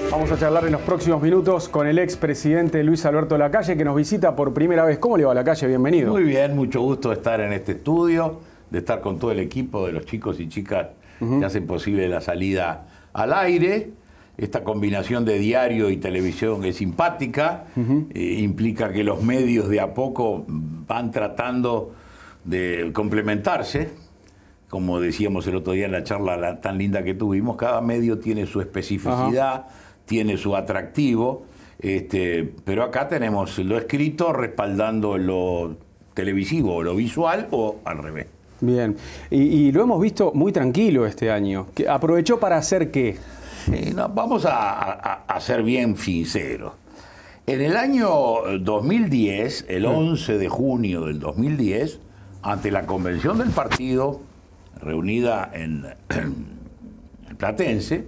Vamos a charlar en los próximos minutos con el expresidente Luis Alberto Lacalle, que nos visita por primera vez. ¿Cómo le va, Lacalle? Bienvenido. Muy bien, mucho gusto de estar en este estudio, de estar con todo el equipo de los chicos y chicas que hacen posible la salida al aire. Esta combinación de diario y televisión es simpática, implica que los medios de a poco van tratando de complementarse. Como decíamos el otro día en la charla tan linda que tuvimos, cada medio tiene su especificidad, tiene su atractivo, pero acá tenemos lo escrito respaldando lo televisivo o lo visual o al revés. Bien, y lo hemos visto muy tranquilo este año. ¿Aprovechó para hacer qué? No, vamos a ser bien sinceros. En el año 2010, el 11 de junio del 2010, ante la convención del partido reunida en el Platense,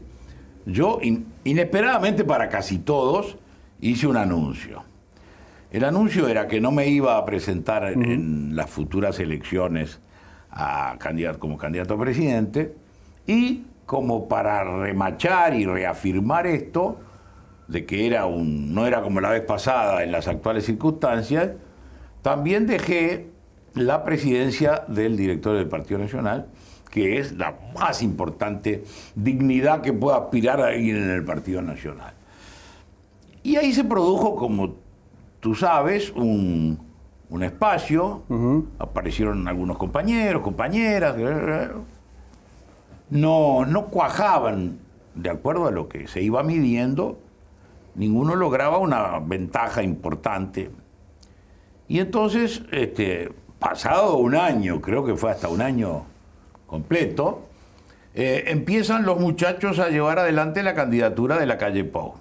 yo inesperadamente para casi todos hice un anuncio. El anuncio era que no me iba a presentar en las futuras elecciones como candidato a presidente, y como para remachar y reafirmar esto, de que no era como la vez pasada en las actuales circunstancias, también dejé la presidencia del directorio del Partido Nacional, que es la más importante dignidad que pueda aspirar a alguien en el Partido Nacional. Y ahí se produjo, como tú sabes, un espacio, aparecieron algunos compañeros, compañeras, no cuajaban, de acuerdo a lo que se iba midiendo, ninguno lograba una ventaja importante. Y entonces, pasado un año, creo que fue hasta un año completo, empiezan los muchachos a llevar adelante la candidatura de la calle Pou.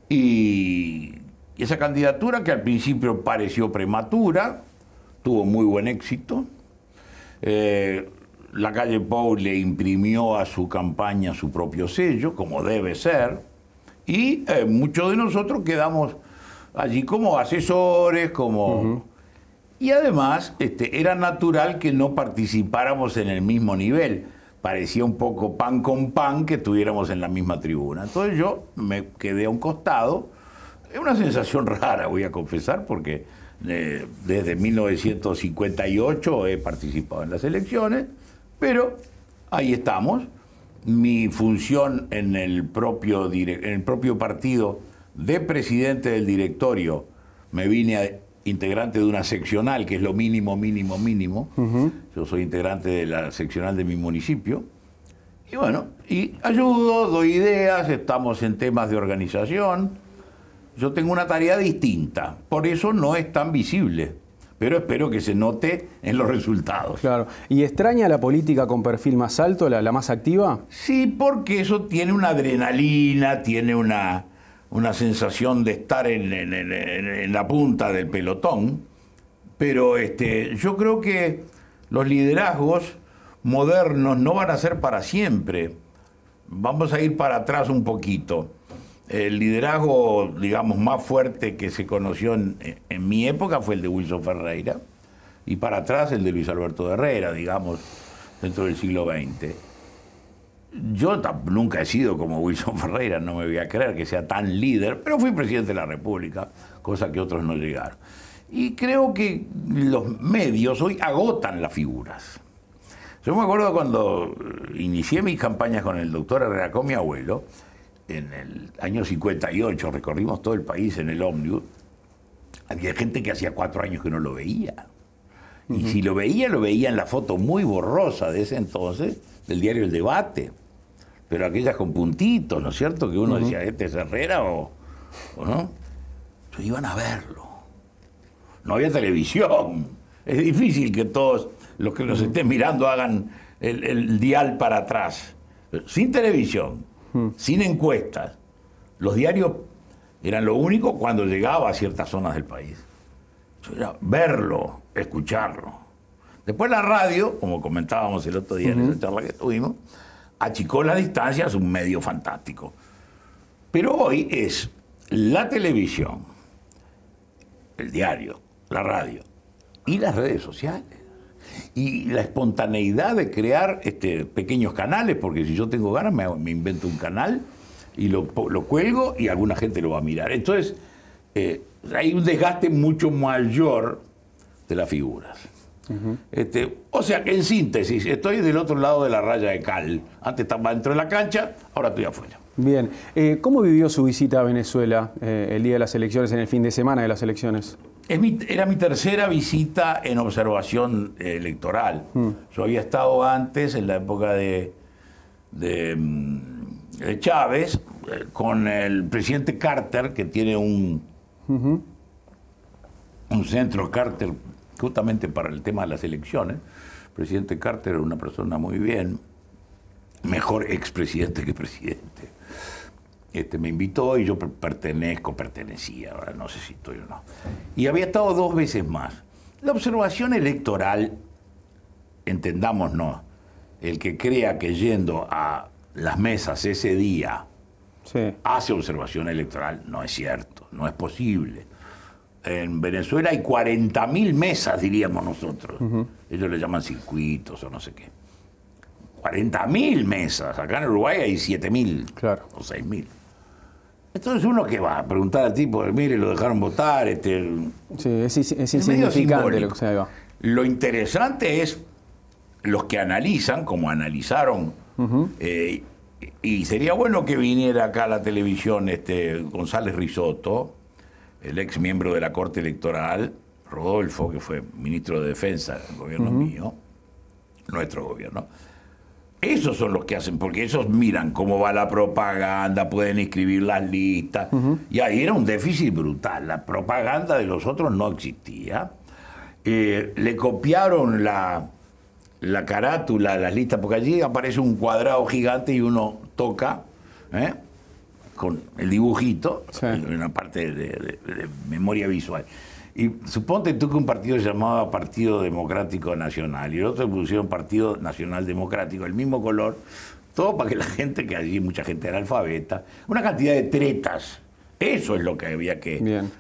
Y esa candidatura, que al principio pareció prematura, tuvo muy buen éxito. La calle Pou le imprimió a su campaña su propio sello, como debe ser, y muchos de nosotros quedamos allí como asesores, Y además era natural que no participáramos en el mismo nivel. Parecía un poco pan con pan que estuviéramos en la misma tribuna. Entonces yo me quedé a un costado. Es una sensación rara, voy a confesar, porque desde 1958 he participado en las elecciones, pero ahí estamos. Mi función en el propio partido de presidente del directorio, me vine integrante de una seccional, que es lo mínimo. Yo soy integrante de la seccional de mi municipio. Y bueno, y ayudo, doy ideas, estamos en temas de organización. Yo tengo una tarea distinta, por eso no es tan visible, pero espero que se note en los resultados. Claro. ¿Y extraña la política con perfil más alto, la más activa? Sí, porque eso tiene una adrenalina, tiene una sensación de estar en la punta del pelotón, pero yo creo que los liderazgos modernos no van a ser para siempre. Vamos a ir para atrás un poquito. El liderazgo, digamos, más fuerte que se conoció en mi época fue el de Wilson Ferreira, y para atrás el de Luis Alberto Herrera, digamos, dentro del siglo XX. Yo nunca he sido como Wilson Ferreira, no me voy a creer que sea tan líder, pero fui presidente de la República, cosa que otros no llegaron. Y creo que los medios hoy agotan las figuras. Yo me acuerdo cuando inicié mis campañas con el doctor Herrera, con mi abuelo, en el año 58, recorrimos todo el país en el ómnibus, había gente que hacía 4 años que no lo veía. Y si lo veía en la foto muy borrosa de ese entonces, del diario El Debate, pero aquellas con puntitos, ¿no es cierto? Que uno decía, ¿este es Herrera o no? Entonces iban a verlo. No había televisión. Es difícil que todos los que nos estén mirando hagan el dial para atrás. Sin televisión, sin encuestas. Los diarios eran lo único cuando llegaba a ciertas zonas del país. Entonces era verlo, escucharlo. Después la radio, como comentábamos el otro día en esa charla que tuvimos, achicó la distancia, es un medio fantástico. Pero hoy es la televisión, el diario, la radio y las redes sociales. Y la espontaneidad de crear pequeños canales, porque si yo tengo ganas me invento un canal y lo cuelgo y alguna gente lo va a mirar. Entonces, hay un desgaste mucho mayor de las figuras. O sea que en síntesis, estoy del otro lado de la raya de cal. Antes estaba dentro de la cancha, ahora estoy afuera. Bien. ¿Cómo vivió su visita a Venezuela el día de las elecciones, en el fin de semana de las elecciones? Era mi tercera visita en observación electoral. Yo había estado antes, en la época de Chávez, con el presidente Carter, que tiene un centro Carter justamente para el tema de las elecciones. El presidente Carter era una persona muy bien, mejor expresidente que presidente. Me invitó y yo pertenecía, ahora no sé si estoy o no. Y había estado 2 veces más. La observación electoral, entendámonos, el que crea que yendo a las mesas ese día hace observación electoral, no es cierto, no es posible. En Venezuela hay 40.000 mesas, diríamos nosotros. Ellos le llaman circuitos o no sé qué. 40.000 mesas. Acá en Uruguay hay 7.000 o 6.000. Entonces uno que va a preguntar al tipo, mire, lo dejaron votar. Sí, es insignificante lo que se haga. Lo interesante es los que analizan, como analizaron, y sería bueno que viniera acá a la televisión González Risotto, el ex miembro de la Corte Electoral, Rodolfo, que fue ministro de Defensa del gobierno mío, nuestro gobierno. Esos son los que hacen, porque esos miran cómo va la propaganda, pueden escribir las listas, y ahí era un déficit brutal. La propaganda de los otros no existía. Le copiaron la carátula, las listas, porque allí aparece un cuadrado gigante y uno toca, con el dibujito, en una parte de memoria visual. Y suponte tú que un partido se llamaba Partido Democrático Nacional y el otro pusieron Partido Nacional Democrático, el mismo color, todo para que la gente, que allí mucha gente era analfabeta, una cantidad de tretas. Eso es lo que había que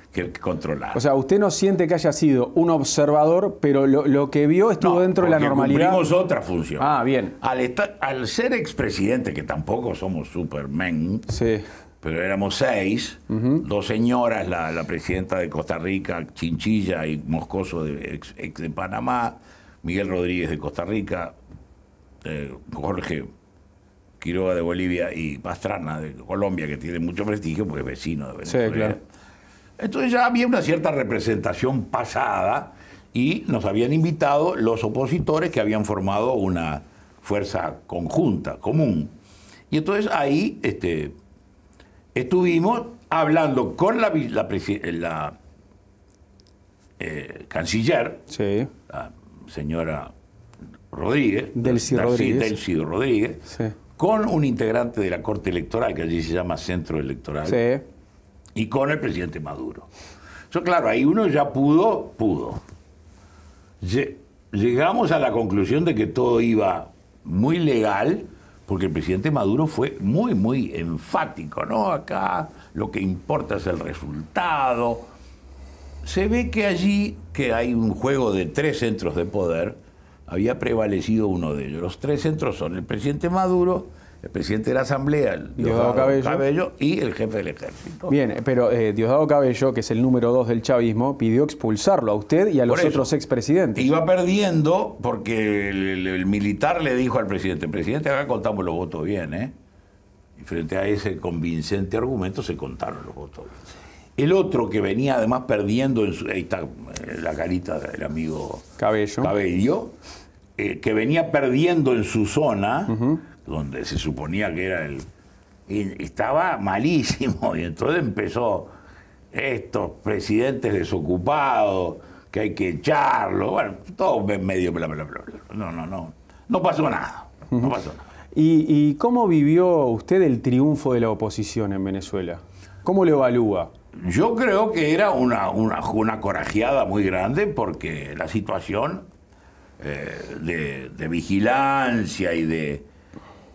controlar. O sea, usted no siente que haya sido un observador, pero lo que vio estuvo dentro de la normalidad. Cumplimos otra función. Ah, bien. Al ser expresidente, que tampoco somos Superman, pero éramos 6, 2 señoras, la presidenta de Costa Rica, Chinchilla, y Moscoso, ex de Panamá, Miguel Rodríguez de Costa Rica, Jorge Quiroga de Bolivia y Pastrana de Colombia, que tiene mucho prestigio porque es vecino de Venezuela. Sí, claro. Entonces ya había una cierta representación pasada y nos habían invitado los opositores que habían formado una fuerza conjunta, común. Y entonces ahí estuvimos hablando con la canciller, la señora Rodríguez, Delcy Rodríguez, con un integrante de la Corte Electoral, que allí se llama Centro Electoral, y con el presidente Maduro. Eso, claro, ahí uno ya pudo. Llegamos a la conclusión de que todo iba muy legal, porque el presidente Maduro fue muy, muy enfático, ¿no? Acá lo que importa es el resultado. Se ve que allí, que hay un juego de 3 centros de poder, había prevalecido uno de ellos. Los 3 centros son el presidente Maduro, el presidente de la Asamblea, Diosdado Cabello, y el jefe del ejército. Bien, pero Diosdado Cabello, que es el número 2 del chavismo, pidió expulsarlo a usted y a los otros expresidentes. Iba perdiendo porque el militar le dijo al presidente, acá contamos los votos bien, ¿eh? Y frente a ese convincente argumento se contaron los votos bien. El otro que venía además perdiendo, ahí está la carita del amigo Cabello, que venía perdiendo en su zona, donde se suponía que era estaba malísimo, y entonces empezó estos presidentes desocupados, que hay que echarlo, bueno, todo medio bla, bla, bla, bla. No pasó nada, no pasó nada. ¿Y cómo vivió usted el triunfo de la oposición en Venezuela? ¿Cómo lo evalúa? Yo creo que era una corajeada muy grande, porque la situación de vigilancia y de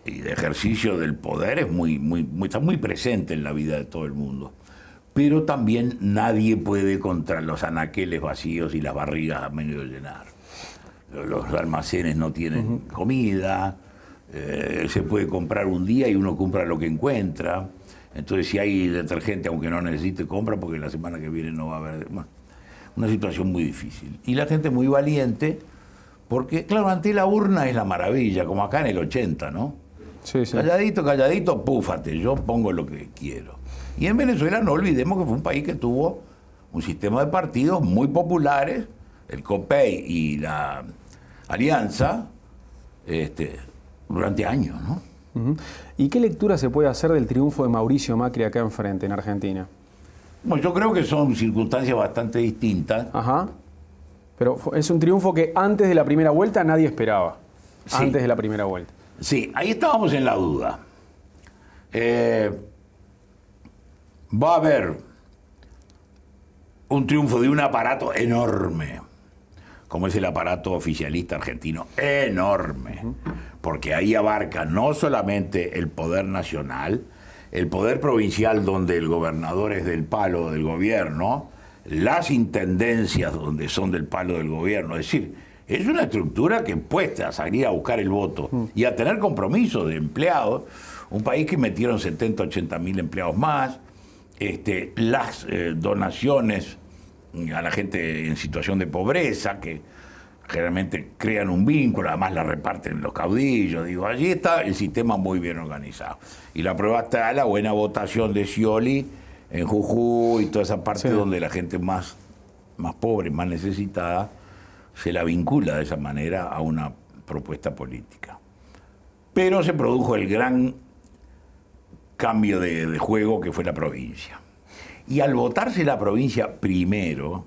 ejercicio del poder es está muy presente en la vida de todo el mundo. Pero también nadie puede contra los anaqueles vacíos y las barrigas a medio de llenar. los almacenes no tienen comida, se puede comprar un día y uno compra lo que encuentra. Entonces, si hay detergente, aunque no necesite, compra, porque la semana que viene no va a haber. Bueno, una situación muy difícil. Y la gente muy valiente, porque, claro, ante la urna es la maravilla, como acá en el 80, ¿no? Sí, sí. Calladito, calladito, púfate, yo pongo lo que quiero. Y en Venezuela no olvidemos que fue un país que tuvo un sistema de partidos muy populares, el COPEI y la Alianza, durante años, ¿no? ¿Y qué lectura se puede hacer del triunfo de Mauricio Macri acá enfrente, en Argentina? Bueno, yo creo que son circunstancias bastante distintas. Ajá. Pero es un triunfo que antes de la primera vuelta nadie esperaba. Sí. Antes de la primera vuelta. Sí, ahí estábamos en la duda. Va a haber un triunfo de un aparato enorme, como es el aparato oficialista argentino, enorme, porque ahí abarca no solamente el poder nacional, el poder provincial, donde el gobernador es del palo del gobierno, las intendencias donde son del palo del gobierno, es decir, es una estructura que puesta a salir a buscar el voto y a tener compromiso de empleados, un país que metieron 70, 80 mil empleados más, las donaciones a la gente en situación de pobreza, que generalmente crean un vínculo, además la reparten los caudillos, digo, allí está el sistema muy bien organizado. Y la prueba está la buena votación de Scioli en Jujuy y toda esa parte donde la gente más pobre, más necesitada, se la vincula de esa manera a una propuesta política. Pero se produjo el gran cambio de juego que fue la provincia. Y al votarse la provincia primero,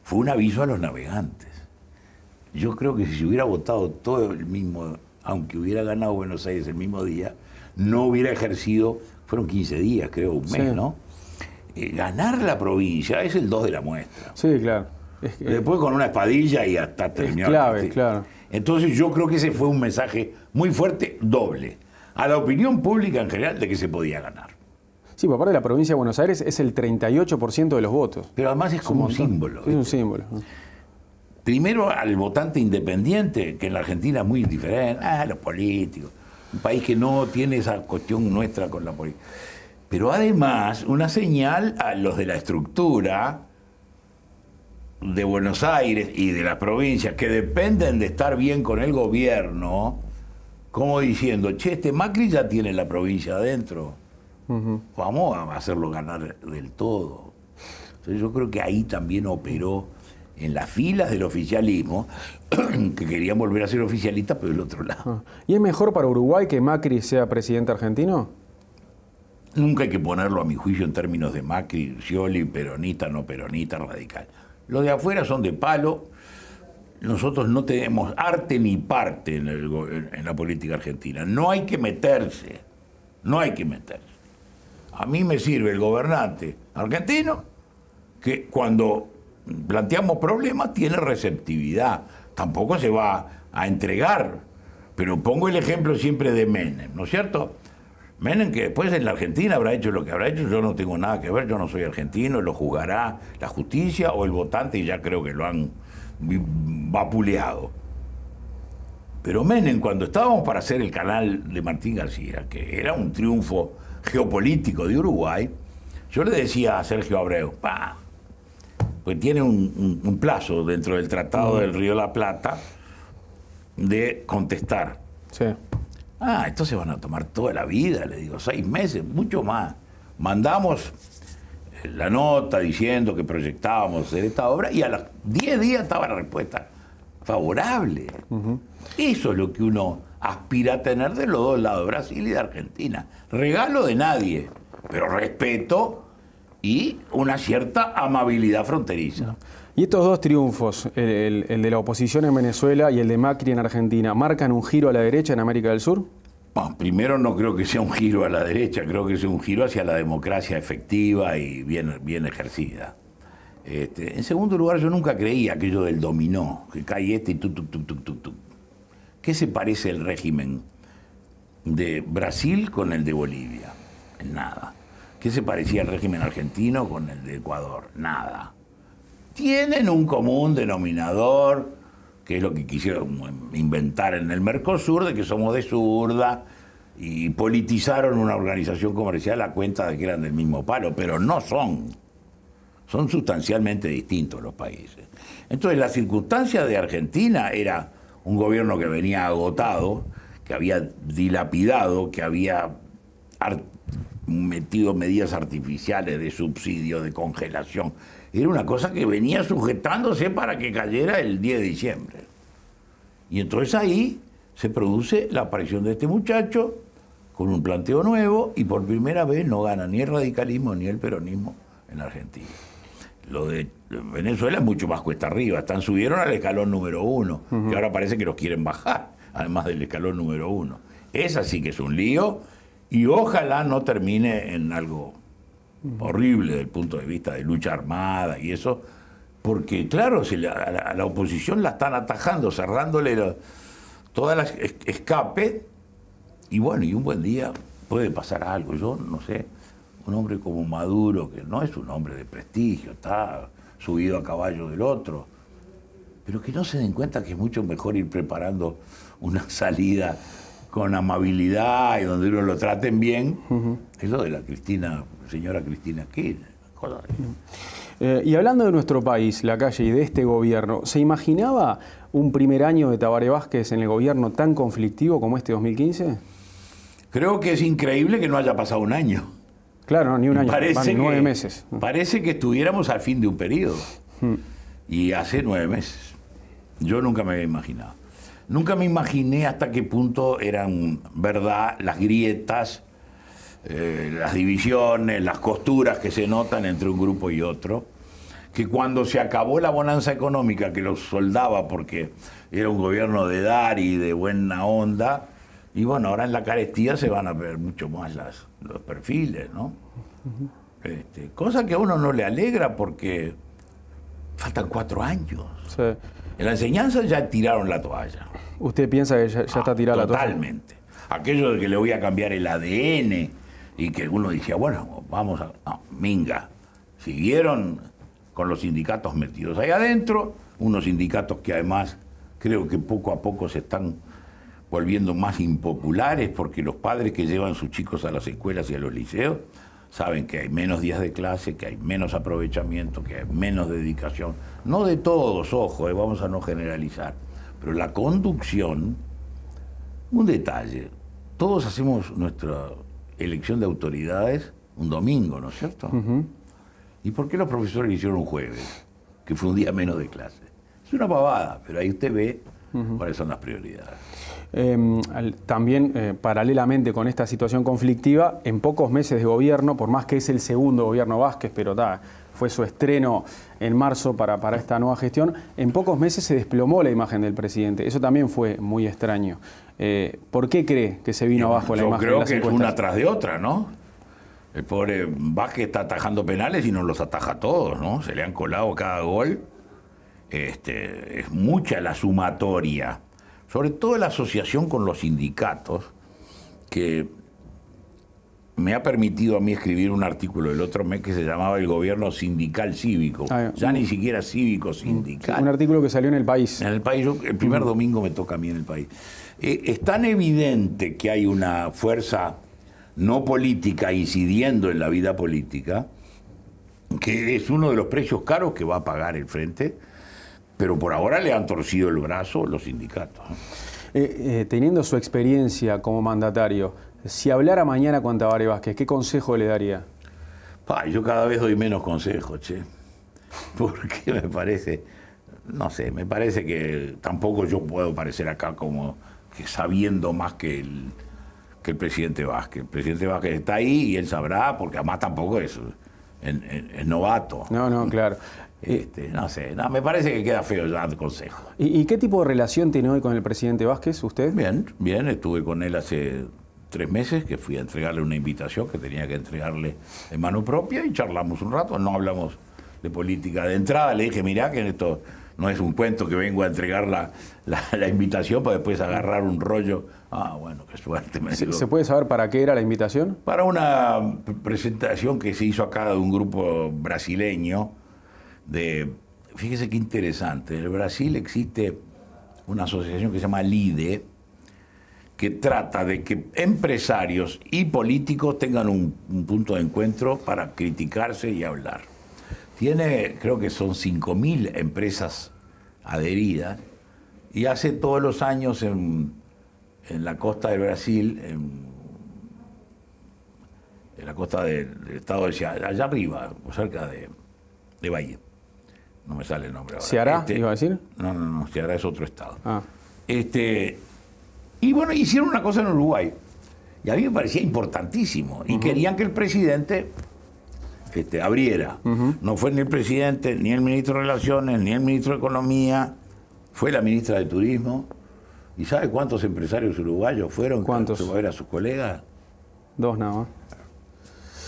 fue un aviso a los navegantes. Yo creo que si se hubiera votado todo el mismo, aunque hubiera ganado Buenos Aires el mismo día, no hubiera ejercido, fueron 15 días, creo, un mes, ¿no? Ganar la provincia es el 2 de la muestra. Sí, claro. Después con una espadilla y hasta terminó. Es clave, claro. Entonces yo creo que ese fue un mensaje muy fuerte, doble, a la opinión pública en general de que se podía ganar. Sí, por parte de la provincia de Buenos Aires es el 38% de los votos. Pero además es como un símbolo. Es un símbolo. Primero al votante independiente, que en la Argentina es muy diferente, los políticos, un país que no tiene esa cuestión nuestra con la política. Pero además una señal a los de la estructura de Buenos Aires y de las provincias que dependen de estar bien con el gobierno, como diciendo, che, Macri ya tiene la provincia adentro, vamos a hacerlo ganar del todo. Entonces yo creo que ahí también operó en las filas del oficialismo, que querían volver a ser oficialistas, pero del otro lado. ¿Y es mejor para Uruguay que Macri sea presidente argentino? Nunca hay que ponerlo, a mi juicio, en términos de Macri, Scioli, peronista, no peronista, radical. Los de afuera son de palo. Nosotros no tenemos arte ni parte en la política argentina. No hay que meterse. No hay que meterse. A mí me sirve el gobernante argentino que cuando planteamos problemas tiene receptividad. Tampoco se va a entregar. Pero pongo el ejemplo siempre de Menem, ¿no es cierto? Menem, que después en la Argentina habrá hecho lo que habrá hecho, yo no tengo nada que ver, yo no soy argentino, lo juzgará la justicia o el votante, y ya creo que lo han vapuleado. Pero Menem, cuando estábamos para hacer el canal de Martín García, que era un triunfo geopolítico de Uruguay, yo le decía a Sergio Abreu, pues tiene un plazo dentro del Tratado del Río de la Plata de contestar. Sí. Entonces van a tomar toda la vida, le digo, 6 meses, mucho más. Mandamos la nota diciendo que proyectábamos hacer esta obra y a los 10 días estaba la respuesta favorable. Eso es lo que uno aspira a tener de los dos lados, Brasil y de Argentina. Regalo de nadie, pero respeto y una cierta amabilidad fronteriza. Y estos dos triunfos, el de la oposición en Venezuela y el de Macri en Argentina, ¿marcan un giro a la derecha en América del Sur? Bueno, primero no creo que sea un giro a la derecha, creo que es un giro hacia la democracia efectiva y bien ejercida. En segundo lugar, yo nunca creía aquello del dominó, que cae y tu. ¿Qué se parece el régimen de Brasil con el de Bolivia? En nada. ¿Qué se parecía el régimen argentino con el de Ecuador? Nada. Tienen un común denominador que es lo que quisieron inventar en el Mercosur, de que somos de zurda, y politizaron una organización comercial a cuenta de que eran del mismo palo, pero no son. Son sustancialmente distintos los países. Entonces, la circunstancia de Argentina era un gobierno que venía agotado, que había dilapidado, que había metido medidas artificiales de subsidio, de congelación. Era una cosa que venía sujetándose para que cayera el 10 de diciembre. Y entonces ahí se produce la aparición de este muchacho con un planteo nuevo y por primera vez no gana ni el radicalismo ni el peronismo en Argentina. Lo de Venezuela es mucho más cuesta arriba. Subieron al escalón número 1, que ahora parece que los quieren bajar, además del escalón número 1. Esa sí que es un lío y ojalá no termine en algo horrible desde el punto de vista de lucha armada y eso, porque claro, a la oposición la están atajando, cerrándole todas las escape y bueno, y un buen día puede pasar algo. Yo no sé, un hombre como Maduro, que no es un hombre de prestigio, está subido a caballo del otro, pero que no se den cuenta que es mucho mejor ir preparando una salida con amabilidad y donde uno lo traten bien, es lo de la señora Cristina Kirchner. Y hablando de nuestro país, Lacalle, y de este gobierno, ¿se imaginaba un primer año de Tabaré Vázquez en el gobierno tan conflictivo como este 2015? Creo que es increíble que no haya pasado un año. Claro, no, ni un año, van 9 meses. Parece que estuviéramos al fin de un periodo. Y hace 9 meses. Yo nunca me había imaginado. Nunca me imaginé hasta qué punto eran verdad las grietas, las divisiones, las costuras que se notan entre un grupo y otro. Que cuando se acabó la bonanza económica que los soldaba porque era un gobierno de dar y de buena onda, y bueno, ahora en la carestía se van a ver mucho más los perfiles, ¿no? Cosa que a uno no le alegra porque faltan 4 años. Sí. En la enseñanza ya tiraron la toalla. ¿Usted piensa que ya está tirada la toalla? Totalmente. Aquello de que le voy a cambiar el ADN y que uno decía, bueno, vamos a... No, minga. Siguieron con los sindicatos metidos ahí adentro, unos sindicatos que además creo que poco a poco se están volviendo más impopulares porque los padres que llevan sus chicos a las escuelas y a los liceos saben que hay menos días de clase, que hay menos aprovechamiento, que hay menos dedicación. No de todos, ojo, vamos a no generalizar. Pero la conducción, un detalle, todos hacemos nuestra elección de autoridades un domingo, ¿no es cierto? ¿Y por qué los profesores hicieron un jueves? Que fue un día menos de clase. Es una pavada, pero ahí usted ve cuáles son las prioridades. También, paralelamente con esta situación conflictiva, en pocos meses de gobierno, por más que es el segundo gobierno Vázquez, pero fue su estreno en marzo para esta nueva gestión, en pocos meses se desplomó la imagen del presidente. Eso también fue muy extraño. ¿Por qué cree que se vino abajo la imagen de las encuestas? Yo creo que es una tras de otra, ¿no? El pobre Vázquez está atajando penales y no los ataja todos, ¿no? Se le han colado cada gol. Es mucha la sumatoria. Sobre todo la asociación con los sindicatos, que me ha permitido a mí escribir un artículo el otro mes que se llamaba El gobierno sindical cívico. Ya ni siquiera cívico sindical. Un artículo que salió en El País. En El País, el primer domingo me toca a mí en El País. Es tan evidente que hay una fuerza no política incidiendo en la vida política, que es uno de los precios caros que va a pagar el Frente. Pero por ahora le han torcido el brazo los sindicatos. Teniendo su experiencia como mandatario, si hablara mañana con Tabaré Vázquez, ¿qué consejo le daría? Yo cada vez doy menos consejos, che. Porque me parece, no sé, me parece que tampoco yo puedo parecer acá como que sabiendo más que el presidente Vázquez. El presidente Vázquez está ahí y él sabrá, porque además tampoco es novato. No, claro. No sé, me parece que queda feo ya el consejo. ¿Y qué tipo de relación tiene hoy con el presidente Vázquez, usted? Bien, estuve con él hace 3 meses, que fui a entregarle una invitación que tenía que entregarle de mano propia y charlamos un rato, no hablamos de política de entrada, le dije, mirá que esto no es un cuento que vengo a entregar la invitación para después agarrar un rollo. Bueno, qué suerte me digo. ¿Se puede saber para qué era la invitación? Para una presentación que se hizo acá de un grupo brasileño. Fíjese qué interesante, en el Brasil existe una asociación que se llama LIDE, que trata de que empresarios y políticos tengan un punto de encuentro para criticarse y hablar. Tiene, creo que son 5.000 empresas adheridas, y hace todos los años en la costa del Brasil, en la costa del estado de Ceará, allá arriba, cerca de Bahía. No me sale el nombre ahora. ¿Ceará, iba a decir? No, Ceará es otro estado. Ah. Y bueno, hicieron una cosa en Uruguay, y a mí me parecía importantísimo, y querían que el presidente abriera. No fue ni el presidente, ni el ministro de Relaciones, ni el ministro de Economía, fue la ministra de Turismo. ¿Y sabe cuántos empresarios uruguayos fueron? ¿Cuántos? A ver a sus colegas. 2 nada más.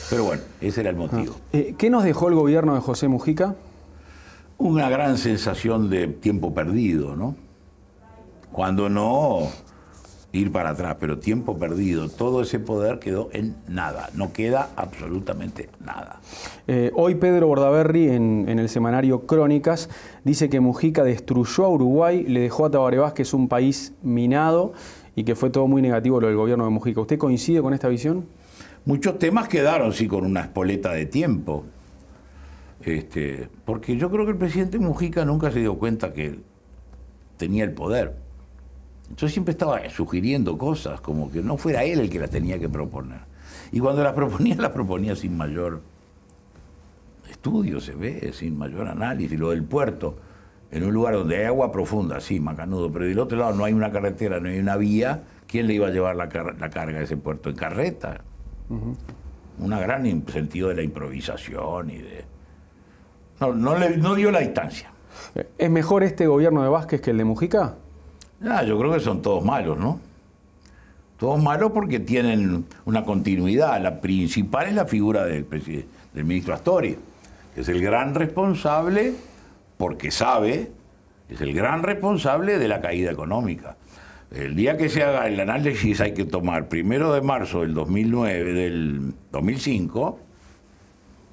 Pero bueno, ese era el motivo. ¿Qué nos dejó el gobierno de José Mujica? Una gran sensación de tiempo perdido, ¿no? Cuando no ir para atrás, pero tiempo perdido. Todo ese poder quedó en nada. No queda absolutamente nada. Hoy Pedro Bordaberry en el semanario Crónicas dice que Mujica destruyó a Uruguay, le dejó a Tabaré Vázquez un país minado y que fue todo muy negativo lo del gobierno de Mujica. ¿Usted coincide con esta visión? Muchos temas quedaron, sí, con una espoleta de tiempo. Porque yo creo que el presidente Mujica nunca se dio cuenta que tenía el poder. Entonces siempre estaba sugiriendo cosas, como que no fuera él el que las tenía que proponer. Y cuando las proponía sin mayor estudio, se ve, sin mayor análisis. Lo del puerto, en un lugar donde hay agua profunda, sí, macanudo, pero del otro lado no hay una carretera, no hay una vía, ¿quién le iba a llevar la carga a ese puerto? En carreta. Una gran sentido de la improvisación y de... No dio la distancia. ¿Es mejor este gobierno de Vázquez que el de Mujica? Yo creo que son todos malos, ¿no? Todos malos porque tienen una continuidad. La principal es la figura del ministro Astori, que es el gran responsable, porque sabe, es el gran responsable de la caída económica. El día que se haga el análisis hay que tomar 1 de marzo del 2005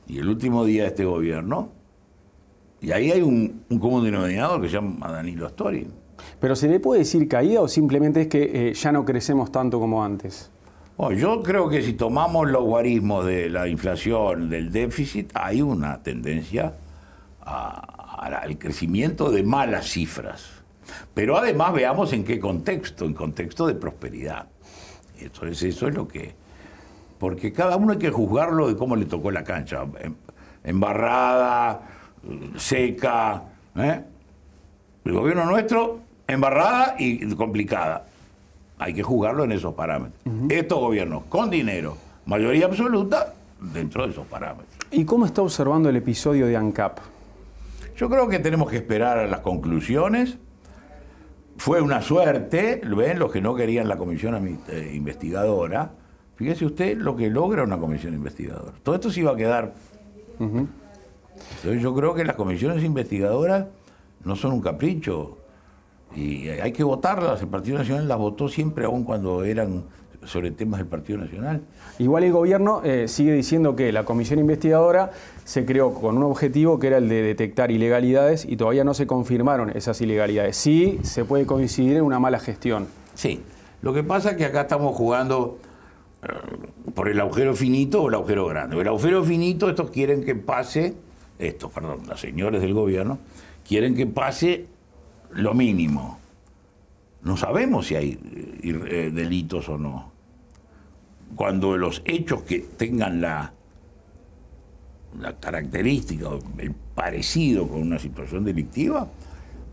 y el último día de este gobierno, y ahí hay un común denominador que se llama Danilo Astori. ¿Pero se le puede decir caída o simplemente es que ya no crecemos tanto como antes? Bueno, yo creo que si tomamos los guarismos de la inflación, del déficit, hay una tendencia al crecimiento de malas cifras. Pero además veamos en qué contexto, en contexto de prosperidad. Entonces eso es lo que... Porque cada uno hay que juzgarlo de cómo le tocó la cancha. Embarrada, seca, ¿eh? El gobierno nuestro, embarrada y complicada. Hay que juzgarlo en esos parámetros. Estos gobiernos con dinero, mayoría absoluta, dentro de esos parámetros. ¿Y cómo está observando el episodio de ANCAP? Yo creo que tenemos que esperar a las conclusiones. Fue una suerte, ven, los que no querían la comisión investigadora. Fíjese usted lo que logra una comisión investigadora. Todo esto se iba a quedar. Entonces yo creo que las comisiones investigadoras no son un capricho y hay que votarlas. El Partido Nacional las votó siempre, aun cuando eran sobre temas del Partido Nacional. Igual el gobierno sigue diciendo que la comisión investigadora se creó con un objetivo que era el de detectar ilegalidades y todavía no se confirmaron esas ilegalidades. Sí se puede coincidir en una mala gestión. Sí, lo que pasa es que acá estamos jugando por el agujero finito o el agujero grande. El agujero finito, estos quieren que pase, los señores del gobierno, quieren que pase lo mínimo. No sabemos si hay delitos o no. Cuando los hechos que tengan la característica, el parecido con una situación delictiva,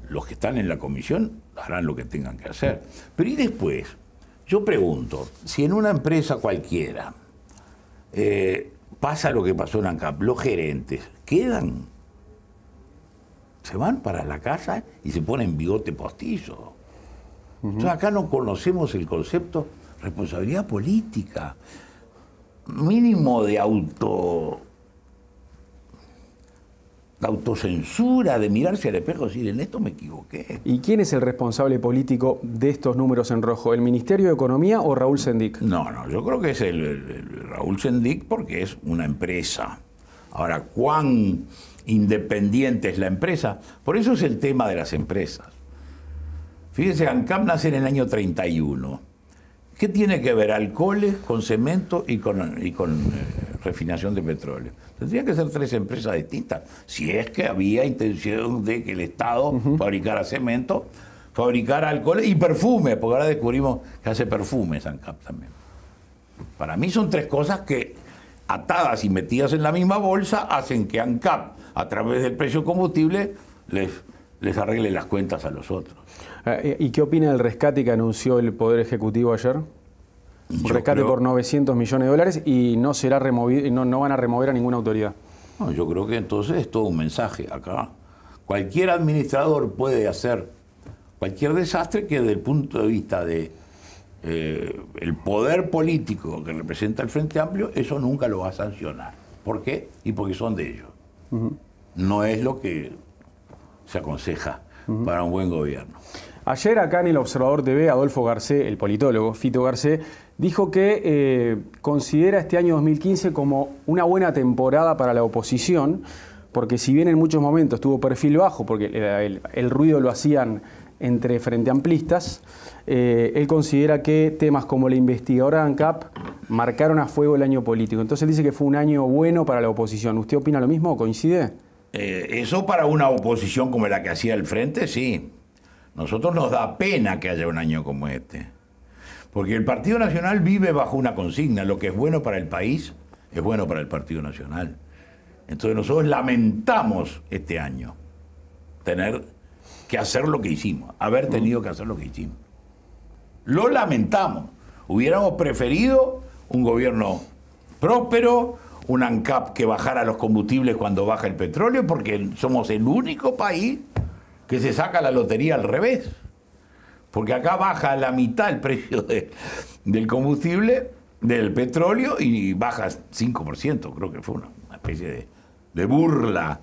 los que están en la comisión harán lo que tengan que hacer. Pero y después, yo pregunto, si en una empresa cualquiera pasa lo que pasó en ANCAP, los gerentes quedan, se van para la casa y se ponen bigote postizo. Entonces acá no conocemos el concepto responsabilidad política, mínimo de autocensura, de mirarse al espejo y decir, en esto me equivoqué. ¿Y quién es el responsable político de estos números en rojo? ¿El Ministerio de Economía o Raúl Sendic? No, yo creo que es el Raúl Sendic porque es una empresa. Ahora, ¿cuán independiente es la empresa? Por eso es el tema de las empresas. Fíjese, ANCAP nace en el año 31. ¿Qué tiene que ver alcoholes con cemento y con refinación de petróleo? Tendrían que ser tres empresas distintas. Si es que había intención de que el Estado fabricara cemento, fabricara alcoholes y perfumes, porque ahora descubrimos que hace perfumes ANCAP también. Para mí son tres cosas que, atadas y metidas en la misma bolsa, hacen que ANCAP, a través del precio del combustible, les arregle las cuentas a los otros. ¿Y qué opina del rescate que anunció el Poder Ejecutivo ayer? Un rescate por 900 millones de dólares y no será removido, no van a remover a ninguna autoridad. No, yo creo que entonces es todo un mensaje acá. Cualquier administrador puede hacer cualquier desastre que desde el punto de vista de el poder político que representa el Frente Amplio, eso nunca lo va a sancionar. ¿Por qué? Y porque son de ellos. No es lo que se aconseja para un buen gobierno. Ayer acá en el Observador TV, Adolfo Garcé, el politólogo, Fito Garcé, dijo que considera este año 2015 como una buena temporada para la oposición, porque si bien en muchos momentos tuvo perfil bajo, porque el ruido lo hacían entre frente amplistas, él considera que temas como la investigadora de ANCAP marcaron a fuego el año político. Entonces él dice que fue un año bueno para la oposición. ¿Usted opina lo mismo o coincide? Eso para una oposición como la que hacía el Frente, sí. Nosotros nos da pena que haya un año como este. Porque el Partido Nacional vive bajo una consigna. Lo que es bueno para el país es bueno para el Partido Nacional. Entonces nosotros lamentamos este año tener que hacer lo que hicimos, haber tenido que hacer lo que hicimos. Lo lamentamos. Hubiéramos preferido un gobierno próspero, un ANCAP que bajara los combustibles cuando baja el petróleo, porque somos el único país que se saca la lotería al revés. Porque acá baja a la mitad el precio del combustible, del petróleo, y baja 5%, creo que fue una especie de burla.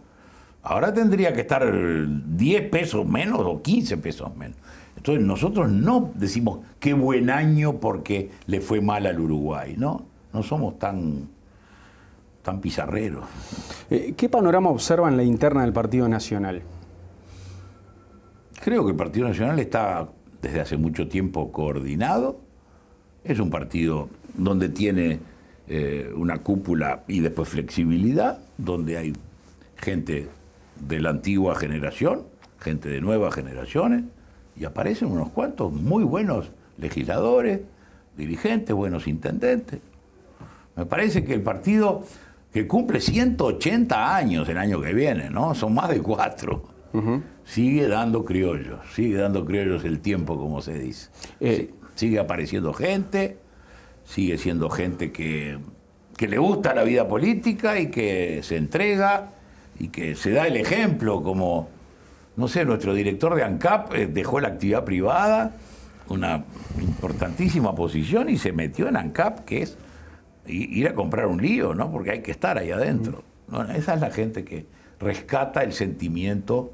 Ahora tendría que estar 10 pesos menos o 15 pesos menos. Entonces nosotros no decimos qué buen año porque le fue mal al Uruguay, ¿no? No somos tan pizarreros. ¿Qué panorama observa en la interna del Partido Nacional? Creo que el Partido Nacional está desde hace mucho tiempo coordinado. Es un partido donde tiene una cúpula y después flexibilidad, donde hay gente de la antigua generación, gente de nuevas generaciones, y aparecen unos cuantos muy buenos legisladores, dirigentes, buenos intendentes. Me parece que el partido que cumple 180 años el año que viene, ¿no? Son más de 4. Sigue dando criollos el tiempo, como se dice. Sigue apareciendo gente, sigue siendo gente que le gusta la vida política y que se entrega y que se da el ejemplo, como, no sé, nuestro director de ANCAP dejó la actividad privada, una importantísima posición, y se metió en ANCAP, que es ir a comprar un lío, ¿no? Porque hay que estar ahí adentro. Bueno, esa es la gente que rescata el sentimiento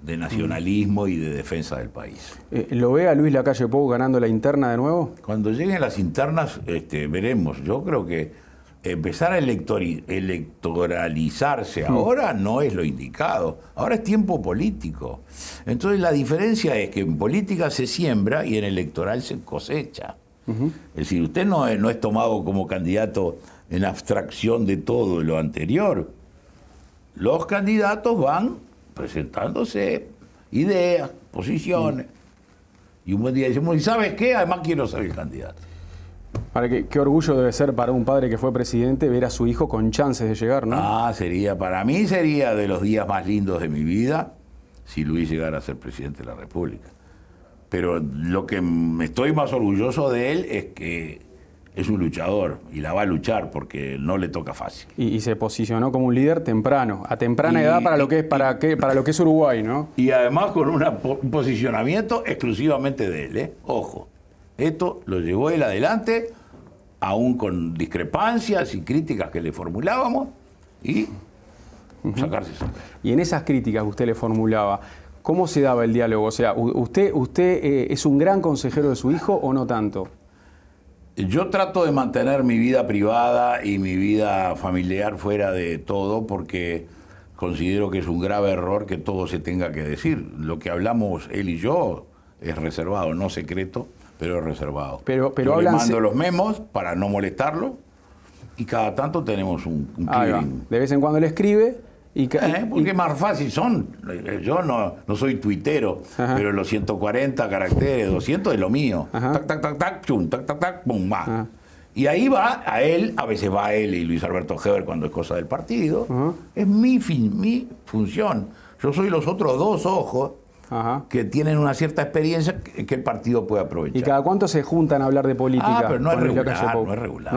de nacionalismo y de defensa del país. ¿Lo ve a Luis Lacalle Pou ganando la interna de nuevo? Cuando lleguen las internas, veremos. Yo creo que empezar a electoralizarse ahora no es lo indicado. Ahora es tiempo político. Entonces la diferencia es que en política se siembra y en electoral se cosecha. Es decir, usted no es tomado como candidato en abstracción de todo lo anterior. Los candidatos van presentándose ideas, posiciones. Y un buen día decimos, ¿y sabes qué? Además quiero ser el candidato. Ahora, qué orgullo debe ser para un padre que fue presidente ver a su hijo con chances de llegar, ¿no? Para mí sería de los días más lindos de mi vida si Luis llegara a ser presidente de la República. Pero lo que me estoy más orgulloso de él es que es un luchador y la va a luchar porque no le toca fácil. Y se posicionó como un líder temprano, a temprana edad para lo que es Uruguay, ¿no? Y además con un posicionamiento exclusivamente de él, ¿eh? Ojo, esto lo llevó él adelante, aún con discrepancias y críticas que le formulábamos, y sacarse eso. Y en esas críticas que usted le formulaba, ¿cómo se daba el diálogo? O sea, ¿usted es un gran consejero de su hijo o no tanto? Yo trato de mantener mi vida privada y mi vida familiar fuera de todo, porque considero que es un grave error que todo se tenga que decir. Lo que hablamos él y yo es reservado, no secreto, pero es reservado. Pero yo le hablan... mando los memos para no molestarlo y cada tanto tenemos un clearing. De vez en cuando le escribe y... Porque es más fácil son. Yo no soy tuitero, pero los 140 caracteres, 200 es lo mío. Tac, tac, tac, tac, chum, tac, tac, tac, pum, va. Y ahí va a él, a veces va a él y Luis Alberto Heber cuando es cosa del partido. Es mi función. Yo soy los otros dos ojos que tienen una cierta experiencia que el partido puede aprovechar. ¿Y cada cuánto se juntan a hablar de política? Pero no es regular, ¿No es regular?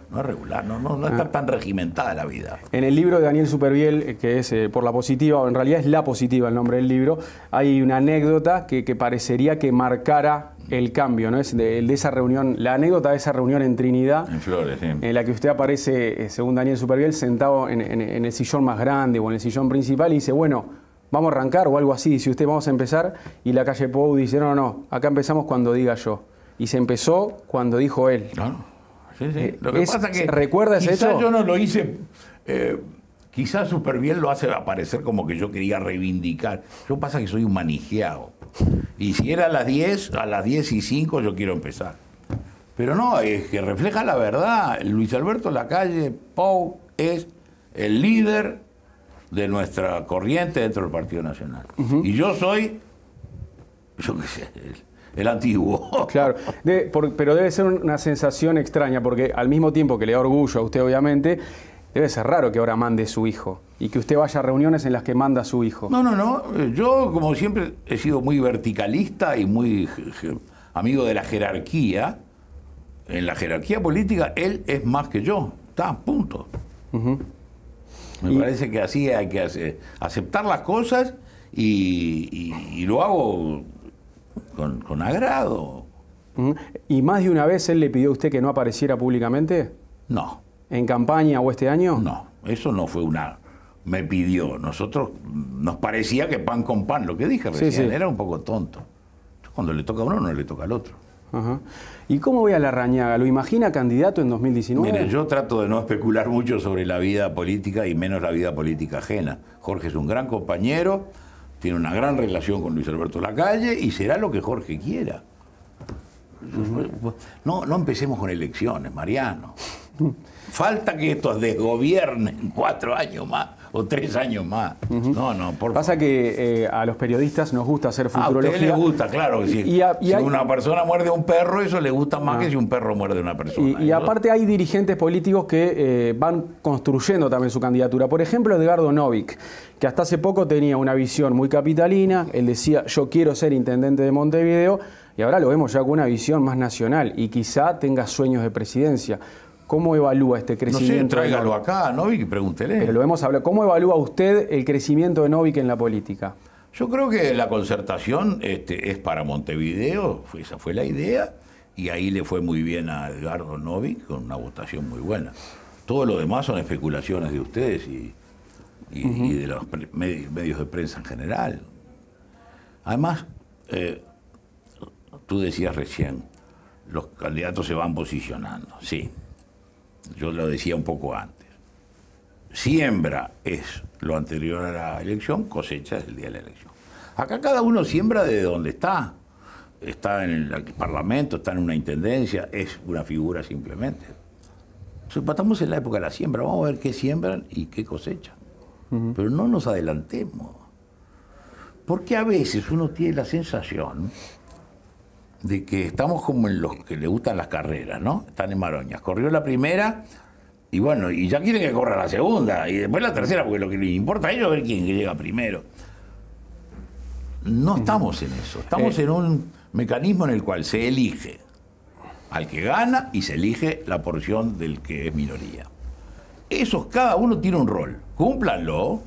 No es regular, no está tan regimentada la vida. En el libro de Daniel Superviel, que es Por la Positiva, o en realidad es La Positiva el nombre del libro, hay una anécdota que parecería que marcara el cambio, ¿no? Es de esa reunión, la anécdota de esa reunión en Trinidad, en Flores, sí. En la que usted aparece, según Daniel Superviel, sentado en el sillón más grande o en el sillón principal y dice, bueno, vamos a arrancar o algo así, dice usted, vamos a empezar, y la calle Pou dice, no, acá empezamos cuando diga yo. Y se empezó cuando dijo él. Claro. Sí. Lo que pasa es que ¿recuerda ese hecho? Quizás yo no lo hice, quizás Superviel lo hace aparecer como que yo quería reivindicar. Yo pasa que soy un manijeado. Y si era a las 10:05 yo quiero empezar. Pero no, es que refleja la verdad. Luis Alberto Lacalle Pou es el líder de nuestra corriente dentro del Partido Nacional. Y yo soy, yo qué sé, el antiguo. Claro, pero debe ser una sensación extraña, porque al mismo tiempo que le da orgullo a usted, obviamente, debe ser raro que ahora mande su hijo y que usted vaya a reuniones en las que manda a su hijo. No. Yo, como siempre, he sido muy verticalista y muy amigo de la jerarquía. En la jerarquía política, él es más que yo. Está, punto. Me parece que así hay que aceptar las cosas y lo hago con agrado. ¿Y más de una vez él le pidió a usted que no apareciera públicamente? No. ¿En campaña o este año? No, eso no fue me pidió. Nosotros nos parecía que pan con pan, lo que dije recién, era un poco tonto. Cuando le toca a uno, no le toca al otro. ¿Y cómo ve a Larrañaga? ¿Lo imagina candidato en 2019? Mire, yo trato de no especular mucho sobre la vida política y menos la vida política ajena. Jorge es un gran compañero, tiene una gran relación con Luis Alberto Lacalle y será lo que Jorge quiera. No empecemos con elecciones, Mariano. Falta que estos desgobiernen 4 años más o 3 años más. No, por Pasa favor. Que a los periodistas nos gusta hacer futurología. A usted le gusta, claro. Que si una persona muerde a un perro, eso le gusta más que si un perro muerde a una persona. Y aparte hay dirigentes políticos que van construyendo también su candidatura. Por ejemplo, Edgardo Novik, que hasta hace poco tenía una visión muy capitalina. Él decía, yo quiero ser intendente de Montevideo, y ahora lo vemos ya con una visión más nacional y quizá tenga sueños de presidencia. ¿Cómo evalúa este crecimiento? No sé, tráigalo acá, Novik, y pregúntele. Pero lo hemos hablado. ¿Cómo evalúa usted el crecimiento de Novik en la política? Yo creo que la concertación es para Montevideo, esa fue la idea, y ahí le fue muy bien a Edgardo Novik con una votación muy buena. Todo lo demás son especulaciones de ustedes y de los medios de prensa en general. Además, tú decías recién, los candidatos se van posicionando, sí. Yo lo decía un poco antes. Siembra es lo anterior a la elección, cosecha es el día de la elección. Acá cada uno siembra de donde está. Está en el Parlamento, está en una intendencia, es una figura simplemente. Estamos en la época de la siembra, vamos a ver qué siembran y qué cosechan. Pero no nos adelantemos. Porque a veces uno tiene la sensación de que estamos como en los que le gustan las carreras, ¿no? Están en Maroñas. Corrió la primera y bueno, y ya quieren que corra la segunda y después la tercera, porque lo que les importa a ellos es ver quién llega primero. No estamos en eso, estamos en un mecanismo en el cual se elige al que gana y se elige la porción del que es minoría. Esos, cada uno tiene un rol, cúmplanlo.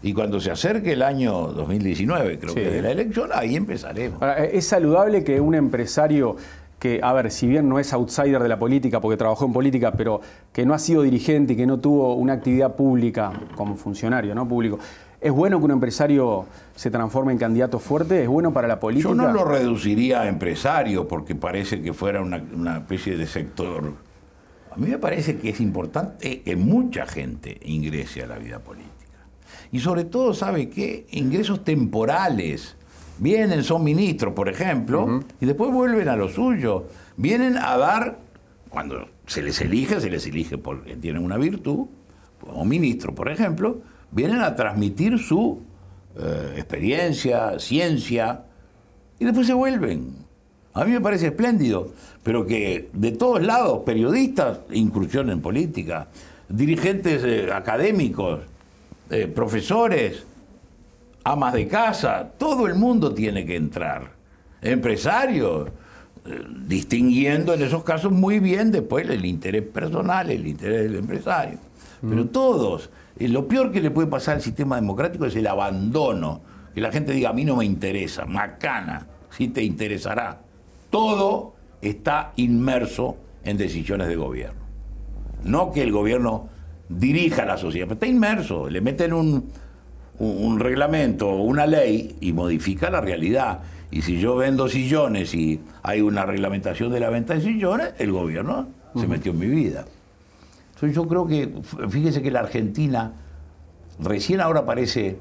Y cuando se acerque el año 2019, creo que de la elección, ahí empezaremos. Ahora, ¿es saludable que un empresario que, a ver, si bien no es outsider de la política, porque trabajó en política, pero que no ha sido dirigente y que no tuvo una actividad pública como funcionario, ¿no? Público, ¿es bueno que un empresario se transforme en candidato fuerte? ¿Es bueno para la política? Yo no lo reduciría a empresario porque parece que fuera una especie de sector. A mí me parece que es importante que mucha gente ingrese a la vida política. Y sobre todo, ¿sabe qué? Ingresos temporales, Vienen, son ministros, por ejemplo, y después vuelven a lo suyo. Vienen a dar, cuando se les elige porque tienen una virtud, como ministro, por ejemplo, vienen a transmitir su experiencia, ciencia, y después se vuelven. A mí me parece espléndido, pero que de todos lados, periodistas, incursión en política, dirigentes académicos, profesores, amas de casa, todo el mundo tiene que entrar. Empresarios, distinguiendo en esos casos muy bien después el interés personal, el interés del empresario. Pero todos, lo peor que le puede pasar al sistema democrático es el abandono, que la gente diga, a mí no me interesa, macana, sí te interesará. Todo está inmerso en decisiones de gobierno. No que el gobierno dirija a la sociedad, pero está inmerso, le meten un reglamento, una ley y modifica la realidad. Y si yo vendo sillones y hay una reglamentación de la venta de sillones, el gobierno se metió en mi vida. Entonces yo creo que, fíjese que la Argentina recién ahora parece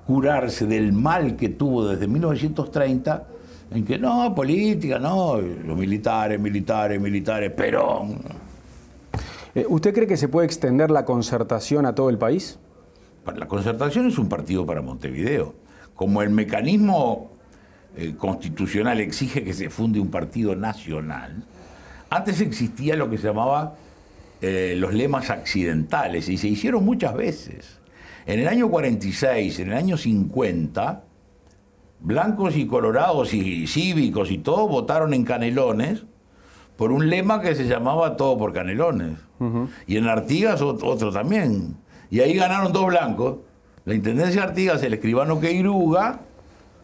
curarse del mal que tuvo desde 1930, en que no, política, no, los militares, Perón. ¿Usted cree que se puede extender la Concertación a todo el país? La Concertación es un partido para Montevideo. Como el mecanismo constitucional exige que se funde un partido nacional, antes existía lo que se llamaba los lemas accidentales, y se hicieron muchas veces. En el año 46, en el año 50, blancos y colorados y cívicos y todos votaron en Canelones por un lema que se llamaba Todo por Canelones. Y en Artigas otro también. Y ahí ganaron dos blancos, la Intendencia de Artigas, el escribano Queiruga,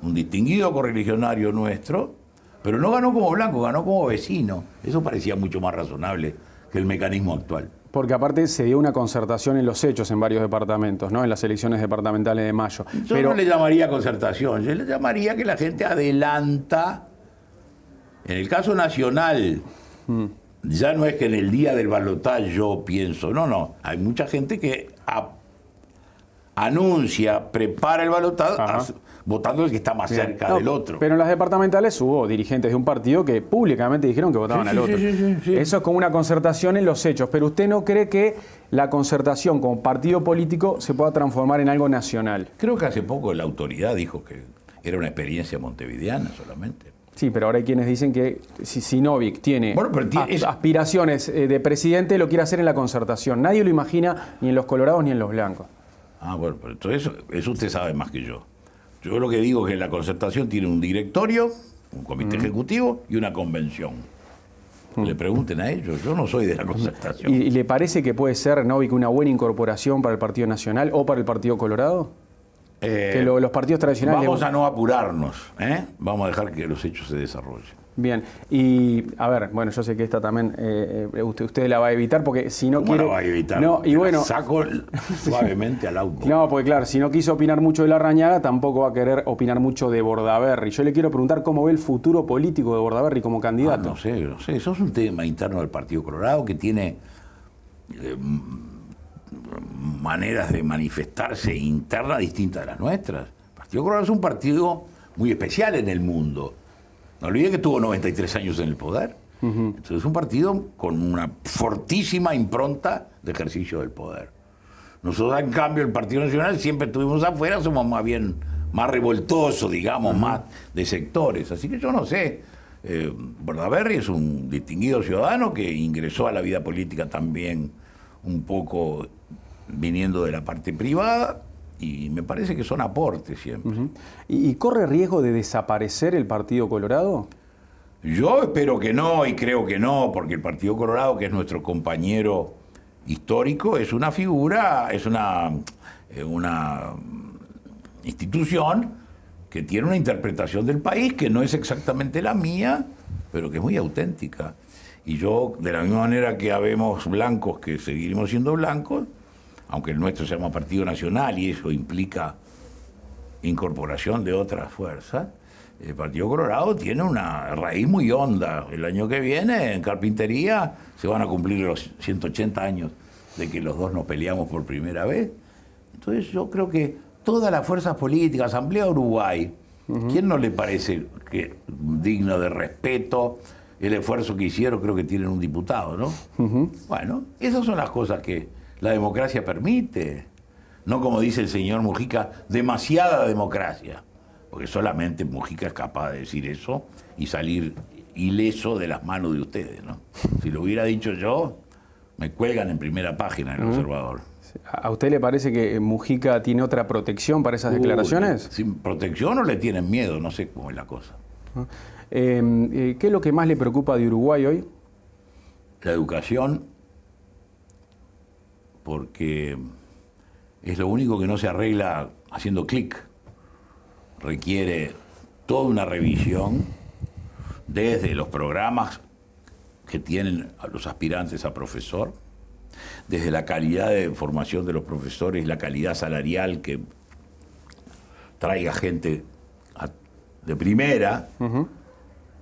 un distinguido correligionario nuestro, pero no ganó como blanco, ganó como vecino. Eso parecía mucho más razonable que el mecanismo actual. Porque aparte se dio una concertación en los hechos en varios departamentos, ¿no? En las elecciones departamentales de mayo. Yo no le llamaría concertación, yo le llamaría que la gente adelanta. En el caso nacional, ya no es que en el día del balotaje yo pienso, no, hay mucha gente que anuncia, prepara el balotaje votando el que está más cerca del otro. Pero en las departamentales hubo dirigentes de un partido que públicamente dijeron que votaban al otro. Sí. Eso es como una concertación en los hechos, pero ¿usted no cree que la concertación como partido político se pueda transformar en algo nacional? Creo que hace poco la autoridad dijo que era una experiencia montevideana solamente. Sí, pero ahora hay quienes dicen que si Novik tiene aspiraciones de presidente, lo quiere hacer en la concertación. Nadie lo imagina ni en los colorados ni en los blancos. Bueno, pero entonces eso usted sabe más que yo. Yo lo que digo es que la concertación tiene un directorio, un comité ejecutivo y una convención. Le pregunten a ellos, yo no soy de la concertación. ¿Y le parece que puede ser, Novik, una buena incorporación para el Partido Nacional o para el Partido Colorado? Que los partidos tradicionales... Vamos a no apurarnos, vamos a dejar que los hechos se desarrollen. Bien, y a ver, bueno, yo sé que esta también usted la va a evitar porque si no quiere... ¿Cómo la va a evitar? No, y bueno, la saco suavemente al auto. No, porque claro, si no quiso opinar mucho de Larrañaga, tampoco va a querer opinar mucho de Bordaberry. Yo le quiero preguntar cómo ve el futuro político de Bordaberry como candidato. No sé, eso es un tema interno del Partido Colorado que tiene maneras de manifestarse internas distintas de las nuestras. El Partido Colorado es un partido muy especial en el mundo. No olviden que tuvo 93 años en el poder. Entonces es un partido con una fortísima impronta de ejercicio del poder. Nosotros, en cambio, el Partido Nacional siempre estuvimos afuera, somos más revoltosos, digamos, más de sectores. Así que yo no sé. Bordaberry es un distinguido ciudadano que ingresó a la vida política también un poco viniendo de la parte privada. Y me parece que son aportes siempre. ¿Y corre riesgo de desaparecer el Partido Colorado? Yo espero que no y creo que no, porque el Partido Colorado, que es nuestro compañero histórico, es una figura, es una institución que tiene una interpretación del país que no es exactamente la mía, pero que es muy auténtica. Y yo, de la misma manera que habemos blancos que seguiremos siendo blancos, aunque el nuestro se llama Partido Nacional y eso implica incorporación de otras fuerzas, el Partido Colorado tiene una raíz muy honda. El año que viene, en Carpintería, se van a cumplir los 180 años de que los dos nos peleamos por primera vez. Entonces yo creo que todas las fuerzas políticas, Asamblea Uruguay, ¿Quién no le parece que digno de respeto el esfuerzo que hicieron? Creo que tienen un diputado, ¿no? Bueno, esas son las cosas que la democracia permite. No como dice el señor Mujica, demasiada democracia. Porque solamente Mujica es capaz de decir eso y salir ileso de las manos de ustedes, ¿no? Si lo hubiera dicho yo, me cuelgan en primera página en El Observador. ¿A usted le parece que Mujica tiene otra protección para esas declaraciones? ¿Sin protección o le tienen miedo? No sé cómo es la cosa. ¿Qué es lo que más le preocupa de Uruguay hoy? La educación, porque es lo único que no se arregla haciendo clic. Requiere toda una revisión desde los programas que tienen a los aspirantes a profesor, desde la calidad de formación de los profesores, la calidad salarial, que traiga gente de primera,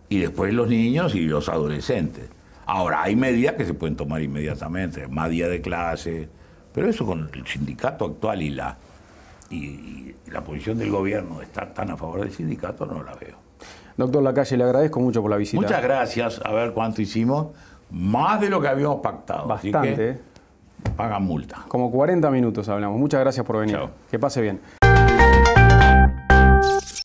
y después los niños y los adolescentes. Ahora, hay medidas que se pueden tomar inmediatamente, más días de clase, pero eso con el sindicato actual y la posición del gobierno de estar tan a favor del sindicato no la veo. Doctor Lacalle, le agradezco mucho por la visita. Muchas gracias. A ver cuánto hicimos. Más de lo que habíamos pactado. Bastante. Así que pagan multa. Como 40 minutos hablamos. Muchas gracias por venir. Chao. Que pase bien.